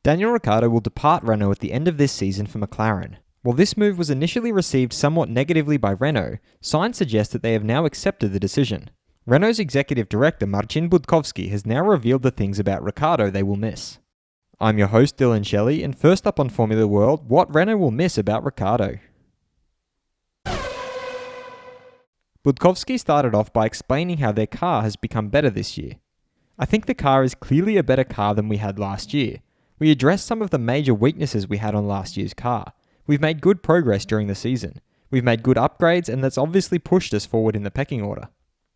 Daniel Ricciardo will depart Renault at the end of this season for McLaren. While this move was initially received somewhat negatively by Renault, signs suggest that they have now accepted the decision. Renault's executive director Marcin Budkowski has now revealed the things about Ricciardo they will miss. I'm your host Dillon Shelley, and first up on Formula World, what Renault will miss about Ricciardo. Budkowski started off by explaining how their car has become better this year. I think the car is clearly a better car than we had last year. We addressed some of the major weaknesses we had on last year's car. We've made good progress during the season. We've made good upgrades, and that's obviously pushed us forward in the pecking order.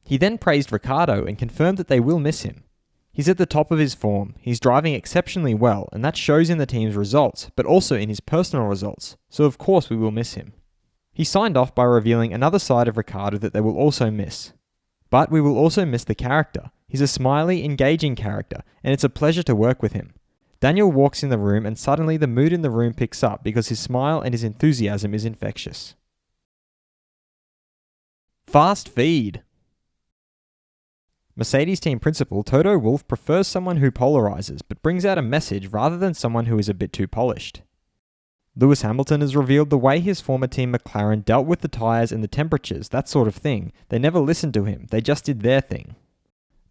He then praised Ricciardo and confirmed that they will miss him. He's at the top of his form, he's driving exceptionally well, and that shows in the team's results, but also in his personal results, so of course we will miss him. He signed off by revealing another side of Ricciardo that they will also miss. But we will also miss the character. He's a smiley, engaging character, and it's a pleasure to work with him. Daniel walks in the room and suddenly the mood in the room picks up because his smile and his enthusiasm is infectious. Fast feed. Mercedes team principal Toto Wolff prefers someone who polarizes but brings out a message rather than someone who is a bit too polished. Lewis Hamilton has revealed the way his former team McLaren dealt with the tyres and the temperatures, that sort of thing. They never listened to him, they just did their thing.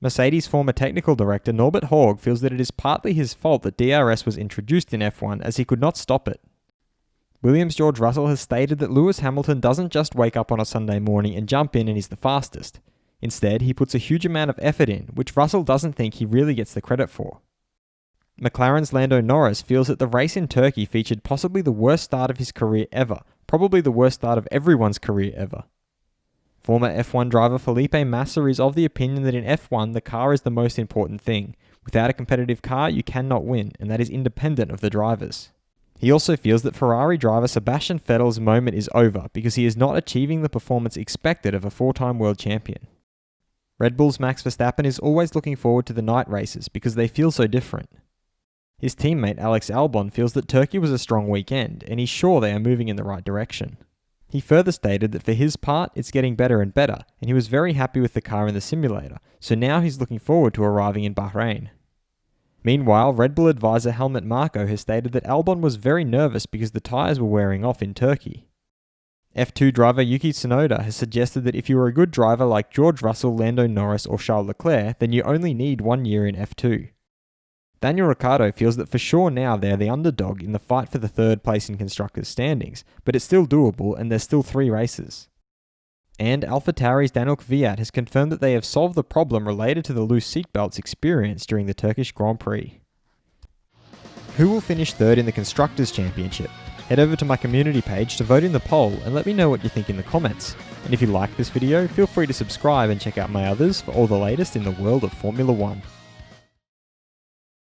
Mercedes' former technical director Norbert Horg feels that it is partly his fault that DRS was introduced in F1 as he could not stop it. Williams' George Russell has stated that Lewis Hamilton doesn't just wake up on a Sunday morning and jump in and is the fastest. Instead, he puts a huge amount of effort in, which Russell doesn't think he really gets the credit for. McLaren's Lando Norris feels that the race in Turkey featured possibly the worst start of his career ever, probably the worst start of everyone's career ever. Former F1 driver Felipe Massa is of the opinion that in F1 the car is the most important thing. Without a competitive car you cannot win, and that is independent of the drivers. He also feels that Ferrari driver Sebastian Vettel's moment is over because he is not achieving the performance expected of a four-time world champion. Red Bull's Max Verstappen is always looking forward to the night races because they feel so different. His teammate Alex Albon feels that Turkey was a strong weekend, and he's sure they are moving in the right direction. He further stated that for his part, it's getting better and better, and he was very happy with the car in the simulator, so now he's looking forward to arriving in Bahrain. Meanwhile, Red Bull advisor Helmut Marko has stated that Albon was very nervous because the tyres were wearing off in Turkey. F2 driver Yuki Tsunoda has suggested that if you are a good driver like George Russell, Lando Norris or Charles Leclerc, then you only need 1 year in F2. Daniel Ricciardo feels that for sure now they are the underdog in the fight for the third place in Constructors' standings, but it's still doable and there's still 3 races. And AlphaTauri's Daniel Kvyat has confirmed that they have solved the problem related to the loose seatbelts experienced during the Turkish Grand Prix. Who will finish third in the Constructors' Championship? Head over to my community page to vote in the poll and let me know what you think in the comments. And if you like this video, feel free to subscribe and check out my others for all the latest in the world of Formula 1.